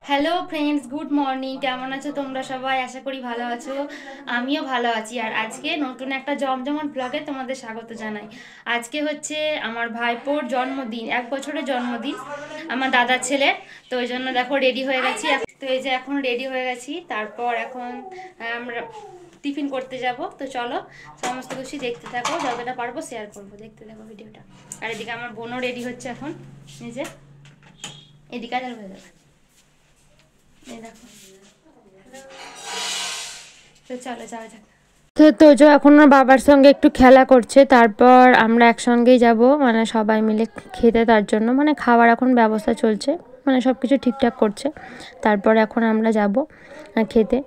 Hello friends, good morning. কেমন আছো তোমরা সবাই? আশা করি ভালো আছো। আমিও ভালো আছি। আর আজকে নতুন একটা জমজমাট ব্লগে তোমাদের স্বাগত জানাই। আজকে হচ্ছে আমার ভাইপোর জন্মদিন, 1 বছরের জন্মদিন আমার দাদার ছেলের। তো ওই জন্য দেখো রেডি হয়ে গেছি। তো এই যে এখন রেডি হয়ে গেছি, তারপর এখন আমরা টিফিন করতে যাব। তো চলো সমস্ত কিছু দেখতে থাকো, যতটা পারবো শেয়ার করবো, দেখতে থাকো ভিডিওটা। আর এদিকে আমার বোনও রেডি হচ্ছে এখন। এই যে এদিকে আর হয়ে যাবে, এই দেখো। তো চলো যাওয়া যাক। তো তোজো এখন ওর বাবার সঙ্গে একটু খেলা করছে, তারপর আমরা একসঙ্গেই যাব, মানে সবাই মিলে খেতে। তার জন্য মানে খাওয়ার এখন ব্যবস্থা চলছে, মানে সব কিছু ঠিকঠাক করছে। তারপর এখন আমরা যাব খেতে।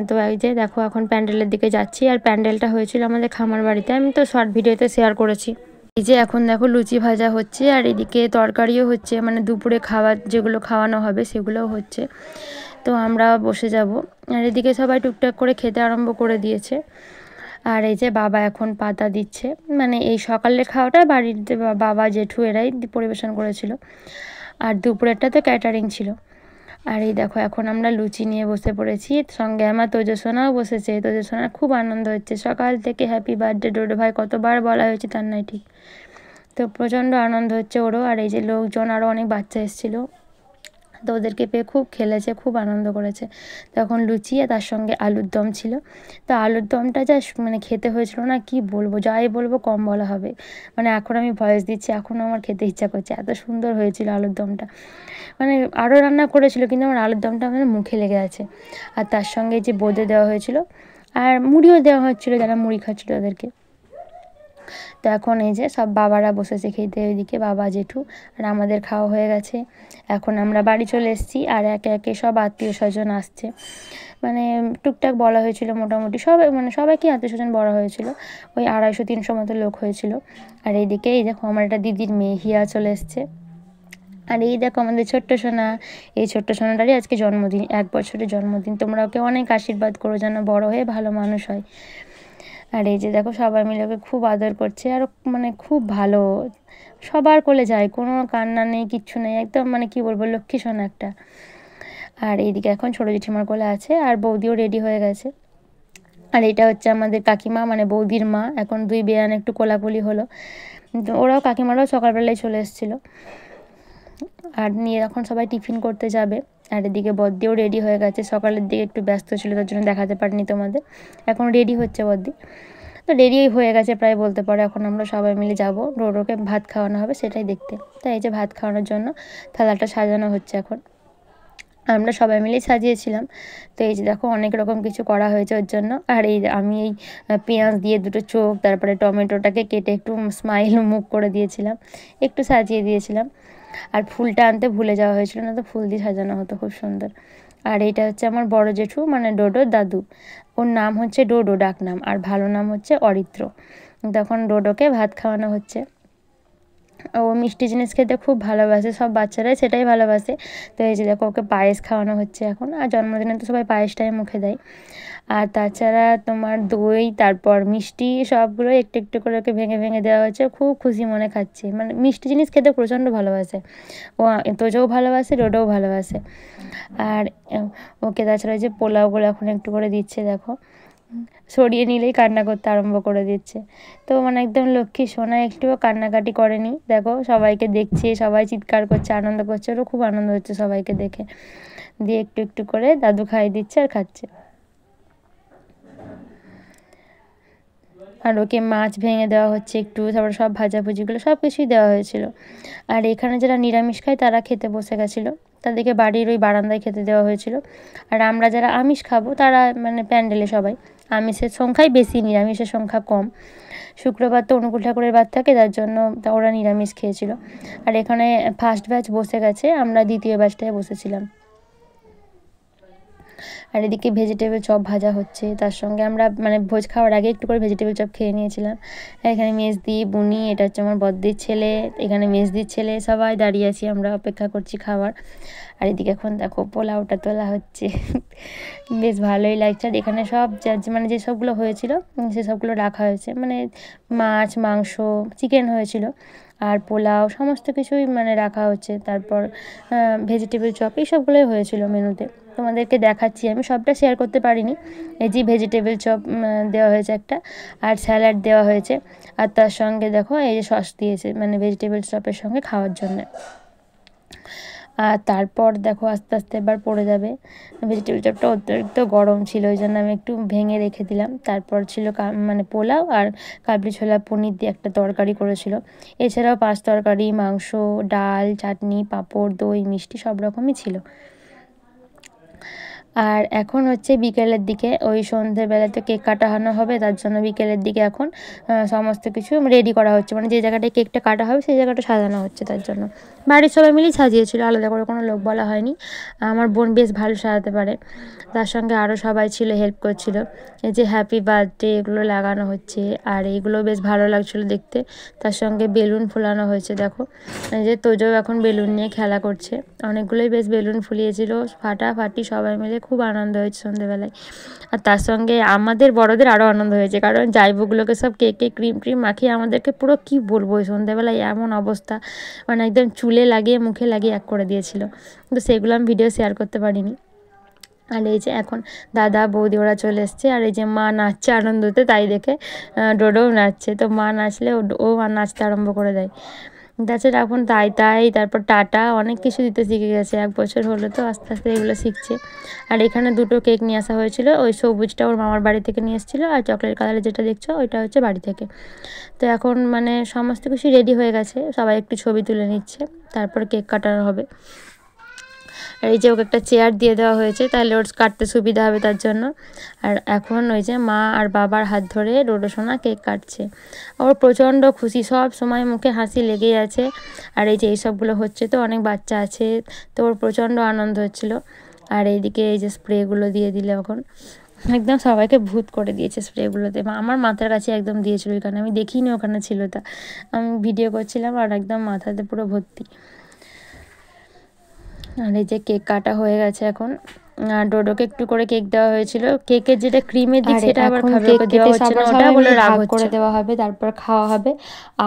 তো এই যে দেখো এখন প্যান্ডেলের দিকে যাচ্ছি। আর প্যান্ডেলটা হয়েছিল আমাদের খামার বাড়িতে, আমি তো শর্ট ভিডিওতে শেয়ার করেছি। এই যে এখন দেখো লুচি ভাজা হচ্ছে, আর এদিকে তরকারিও হচ্ছে, মানে দুপুরে খাবার যেগুলো খাওয়ানো হবে সেগুলোও হচ্ছে। তো আমরা বসে যাব। আর এদিকে সবাই টুকটাক করে খেতে আরম্ভ করে দিয়েছে। আর এই যে বাবা এখন পাতা দিচ্ছে, মানে এই সকালের খাওয়াটা বাড়িতে বাবা জেঠু এরাই পরিবেশন করেছিল। আর দুপুরেরটা তো ক্যাটারিং ছিল। আর এই দেখো এখন আমরা লুচি নিয়ে বসে পড়েছি, সঙ্গে আমার তোজসোনাও বসেছে। তোজসোনার খুব আনন্দ হচ্ছে, সকাল থেকে হ্যাপি বার্থডে ডোডো ভাই কতবার বলা হয়েছে তার নাই ঠিক। তো প্রচণ্ড আনন্দ হচ্ছে ওরও। আর এই যে লোকজন, আরও অনেক বাচ্চা এসেছিলো, তো ওদেরকে পেয়ে খুব খেলেছে, খুব আনন্দ করেছে। তখন লুচি আর তার সঙ্গে আলুর দম ছিল। তো আলুর দমটা যা মানে খেতে হয়েছিল না, কি বলবো, যাই বলবো কম বলা হবে। মানে এখন আমি ভয়েস দিচ্ছি, এখনও আমার খেতে ইচ্ছা করছে, এত সুন্দর হয়েছিল আলুর দমটা। মানে আরও রান্না করেছিল, কিন্তু আমার আলুর দমটা মানে মুখে লেগে আছে। আর তার সঙ্গে যে বোঁদে দেওয়া হয়েছিল, আর মুড়িও দেওয়া হচ্ছিলো যারা মুড়ি খাচ্ছিলো তাদেরকে। তো এখন এই যে সব বাবারা বসেছে খেতে, ওইদিকে বাবা জেঠু। আর আমাদের খাওয়া হয়ে গেছে, এখন আমরা বাড়ি চলে এসেছি। আর একে একে সব আত্মীয় স্বজন আসছে, মানে টুকটাক বলা হয়েছিল মোটামুটি সবাই, মানে সবাইকে আত্মীয় স্বজন বলা হয়েছিল। ওই 250-300 মতো লোক হয়েছিল। আর এইদিকে এই দেখো আমার একটা দিদির মেয়ে হিয়া চলে এসছে। আর এই দেখো আমাদের ছোট্ট সোনা, এই ছোট্ট সোনাটারই আজকে জন্মদিন, 1 বছরের জন্মদিন। তোমরা ওকে অনেক আশীর্বাদ করো যেন বড় হয়ে ভালো মানুষ হয়। আর এই যে দেখো সবাই মিলে ওকে খুব আদর করছে, আর মানে খুব ভালো, সবার কোলে যায়, কোনো কান্না নেই, কিচ্ছু নেই, একদম মানে কি বলবো, লক্ষ্মী সোনা একটা। আর এইদিকে এখন ছোটো জেঠিমার কোলে আছে, আর বৌদিও রেডি হয়ে গেছে। আর এটা হচ্ছে আমাদের কাকিমা, মানে বৌদির মা। এখন দুই বেয়ান একটু কোলাকুলি হলো, ওরাও কাকিমারাও সকালবেলায় চলে এসেছিলো। আর নিয়ে এখন সবাই টিফিন করতে যাবে। আর এদিকে বদ্দিও রেডি হয়ে গেছে, সকালের দিকে একটু ব্যস্ত ছিল তার জন্য দেখাতে পারিনি তোমাদের। এখন রেডি হচ্ছে বদ্দি, তো রেডি হয়ে গেছে প্রায় বলতে পারো। এখন আমরা সবাই মিলে যাব, ডোডোকে ভাত খাওয়ানো হবে সেটাই দেখতে। তাই এই যে ভাত খাওয়ানোর জন্য থালাটা সাজানো হচ্ছে এখন। আমরা সবাই মিলেই সাজিয়েছিলাম। তো এই যে দেখো অনেক রকম কিছু করা হয়েছে ওর জন্য। আর এই আমি এই পেঁয়াজ দিয়ে দুটো চোখ, তারপরে টমেটোটাকে কেটে একটু স্মাইল মুখ করে দিয়েছিলাম, একটু সাজিয়ে দিয়েছিলাম। আর ফুলটা আনতে ভুলে যাওয়া হয়েছিল, না তো ফুল দিয়ে সাজানো হতো খুব সুন্দর। আর এইটা হচ্ছে আমার বড় জেঠু, মানে ডোডোর দাদু। ওর নাম হচ্ছে ডোডো ডাক নাম, আর ভালো নাম হচ্ছে অরিত্র। তখন ডোডোকে ভাত খাওয়ানো হচ্ছে। ও মিষ্টি জিনিস খেতে খুব ভালোবাসে, সব বাচ্চারাই সেটাই ভালোবাসে। তো এই যে দেখো ওকে পায়েস খাওয়ানো হচ্ছে এখন। আর জন্মদিনে তো সবাই পায়েসটাই মুখে দেয়। আর তাছাড়া তোমার দই, তারপর মিষ্টি, সবগুলো একটু একটু করে ওকে ভেঙে ভেঙে দেওয়া হচ্ছে। খুব খুশি মনে খাচ্ছে, মানে মিষ্টি জিনিস খেতে প্রচণ্ড ভালোবাসে ও। তোজোও ভালোবাসে, ডোডোও ভালোবাসে। আর ওকে তাছাড়া যে পোলাওগুলো এখন একটু করে দিচ্ছে, দেখো সরিয়ে নিলেই কান্না করতে আরম্ভ করে দিচ্ছে। তো মানে একদম লক্ষ্মী সোনা, একটুও কান্নাকাটি করেনি। দেখো সবাইকে দেখছে, সবাই চিৎকার করছে, আনন্দ করছে, ওরও খুব আনন্দ হচ্ছে সবাইকে দেখে। দিয়ে একটু একটু করে দাদু খাইয়ে দিচ্ছে আর খাচ্ছে। আর ওকে মাছ ভেঙে দেওয়া হচ্ছে একটু, তারপরে সব ভাজাভুজিগুলো সব কিছুই দেওয়া হয়েছিল। আর এখানে যারা নিরামিষ খায় তারা খেতে বসে গেছিলো, তাদেরকে বাড়ির ওই বারান্দায় খেতে দেওয়া হয়েছিল। আর আমরা যারা আমিষ খাবো তারা মানে প্যান্ডেলে সবাই, আমিষের সংখ্যাই বেশি, নিরামিষের সংখ্যা কম। শুক্রবার তো অনুকূল ঠাকুরের বার থাকে, তার জন্য ওরা নিরামিষ খেয়েছিল। আর এখানে ফার্স্ট ব্যাচ বসে গেছে, আমরা দ্বিতীয় ব্যাচটায় বসেছিলাম। আর এদিকে ভেজিটেবল চপ ভাজা হচ্ছে, তার সঙ্গে আমরা মানে ভোজ খাওয়ার আগে একটু করে ভেজিটেবল চপ খেয়ে নিয়েছিলাম। আর এখানে মেজদি, বুনি, এটা হচ্ছে আমার বদ্দির ছেলে, এখানে মেজদির ছেলে, সবাই দাঁড়িয়ে আছি, আমরা অপেক্ষা করছি খাবার। আর এদিকে এখন দেখো পোলাওটা তোলা হচ্ছে বেশ ভালোই লাগছে। আর এখানে সব মানে যে সবগুলো হয়েছিল সেসবগুলো রাখা হয়েছে, মানে মাছ, মাংস, চিকেন হয়েছিল। আর পোলাও সমস্ত কিছুই মানে রাখা হচ্ছে। তারপর ভেজিটেবল চপ এইসবগুলোই হয়েছিল মেনুতে। তোমাদেরকে দেখাচ্ছি, আমি সবটা শেয়ার করতে পারিনি। এই যে ভেজিটেবল চপ দেওয়া হয়েছে একটা, আর স্যালাড দেওয়া হয়েছে, আর তার সঙ্গে দেখো এই যে সস দিয়েছে মানে ভেজিটেবল চপের সঙ্গে খাওয়ার জন্য। আর তারপর দেখো আস্তে আস্তে এবার পড়ে যাবে। ভেজিটেবল চপটা অতিরিক্ত গরম ছিল, ওই জন্য আমি একটু ভেঙে রেখে দিলাম। তারপর ছিল মানে পোলাও আর কাবলি ছোলা পনির দিয়ে একটা তরকারি করেছিল। এছাড়াও 5 তরকারি, মাংস, ডাল, চাটনি, পাঁপড়, দই, মিষ্টি সব রকমই ছিল। আর এখন হচ্ছে বিকেলের দিকে, ওই সন্ধ্যেবেলাতে কেক কাটানো হবে, তার জন্য বিকেলের দিকে এখন সমস্ত কিছু রেডি করা হচ্ছে, মানে যে জায়গাটায় কেকটা কাটা হবে সেই জায়গাটা সাজানো হচ্ছে। তার জন্য বাড়ির সবাই মিলেই সাজিয়েছিল, আলাদা করে কোনো লোক বলা হয়নি। আমার বোন বেশ ভালো সাজাতে পারে, তার সঙ্গে আরও সবাই ছিল, হেল্প করছিল। এই যে হ্যাপি বার্থডে এগুলো লাগানো হচ্ছে, আর এইগুলো বেশ ভালো লাগছিলো দেখতে। তার সঙ্গে বেলুন ফোলানো হয়েছে, দেখো এই যে তোজো এখন বেলুন নিয়ে খেলা করছে। অনেকগুলোই বেশ বেলুন ফুলিয়েছিল, ফাটাফাটি, সবাই মিলে খুব আনন্দ হয়েছে সন্ধ্যেবেলায়। আর তার সঙ্গে আমাদের বড়দের আরও আনন্দ হয়েছে, কারণ জাইবুগুলোকে সব কেকে ক্রিম ট্রিম মাখিয়ে আমাদেরকে পুরো কী বলবো, ওই সন্ধ্যেবেলায় এমন অবস্থা, মানে একদম চুলে লাগিয়ে মুখে লাগিয়ে এক করে দিয়েছিল। কিন্তু সেগুলো আমি ভিডিও শেয়ার করতে পারিনি। আর এই যে এখন দাদা বৌদি ওরা চলে এসছে, আর এই যে মা নাচছে আনন্দতে, তাই দেখে ডোডোও নাচছে। তো মা নাচলে ও নাচতে আরম্ভ করে দেয়। তাছাড়া এখন তাই তারপর টাটা অনেক কিছু দিতে শিখে গেছে, 1 বছর হলো তো আস্তে আস্তে এগুলো শিখছে। আর এখানে 2টো কেক নিয়ে আসা হয়েছিল, ওই সবুজটা ওর মামার বাড়ি থেকে নিয়ে এসেছিলো, আর চকলেট কালারের যেটা দেখছো ওইটা হচ্ছে বাড়ি থেকে। তো এখন মানে সমস্ত কিছু রেডি হয়ে গেছে, সবাই একটু ছবি তুলে নিচ্ছে, তারপর কেক কাটানো হবে। আর এই যে ওকে একটা চেয়ার দিয়ে দেওয়া হয়েছে, তাহলে ওর কাটতে সুবিধা হবে তার জন্য। আর এখন ওই যে মা আর বাবার হাত ধরে ডোডো সোনা কেক কাটছে। ওর প্রচণ্ড খুশি, সব সময় মুখে হাসি লেগেই আছে। আর এই যে এইসবগুলো হচ্ছে, তো অনেক বাচ্চা আছে, তো ওর প্রচণ্ড আনন্দ হচ্ছিলো। আর এইদিকে এই যে স্প্রেগুলো দিয়ে দিলে এখন একদম সবাইকে ভূত করে দিয়েছে স্প্রেগুলোতে। আমার মাথার কাছে একদম দিয়েছিল, ওইখানে আমি দেখিনি ওখানে ছিল, তা আমি ভিডিও করছিলাম আর একদম মাথাতে পুরো ভর্তি। আর এই যে কেক কাটা হয়ে গেছে এখন। আর ডোডোকে একটু করে কেক দেওয়া হয়েছিল, কেকের যেটা ক্রিমের দিক সেটা আবার খাবে, ওকে দেওয়া হচ্ছে না, ওটা বলে রাগ করে দেওয়া হবে, তারপর খাওয়া হবে।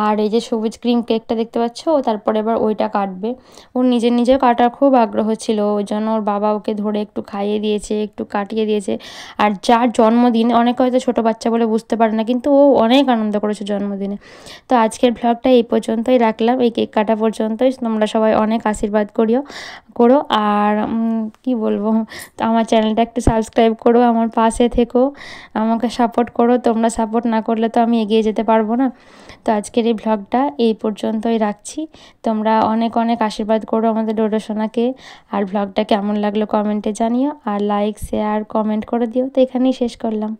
আর এই যে সবুজ ক্রিম কেকটা দেখতে পাচ্ছ, ও তারপর এবার ওইটা কাটবে। ওর নিজেও কাটার খুব আগ্রহ ছিল, ওই জন্য ওর বাবা ওকে ধরে একটু খাইয়ে দিয়েছে, একটু কাটিয়ে দিয়েছে। আর যার জন্মদিন, অনেকে হয়তো ছোটো বাচ্চা বলে বুঝতে পারে না, কিন্তু ও অনেক আনন্দ করেছে জন্মদিনে। তো আজকের ভ্লগটা এই পর্যন্তই রাখলাম, এই কেক কাটা পর্যন্তই। তোমরা সবাই অনেক আশীর্বাদ করো। আর কি বলবো, তো আমার চ্যানেলটা একটু সাবস্ক্রাইব করো, আমার পাশে থেকো, আমাকে সাপোর্ট করো। তোমরা সাপোর্ট না করলে তো আমি এগিয়ে যেতে পারবো না। তো আজকের এই ভ্লগটা এই পর্যন্তই রাখছি। তোমরা অনেক আশীর্বাদ করো আমাদের ডোডো সোনাকে। আর ভ্লগটা কেমন লাগলো কমেন্টে জানিও, আর লাইক শেয়ার কমেন্ট করে দিও। তো এখানেই শেষ করলাম।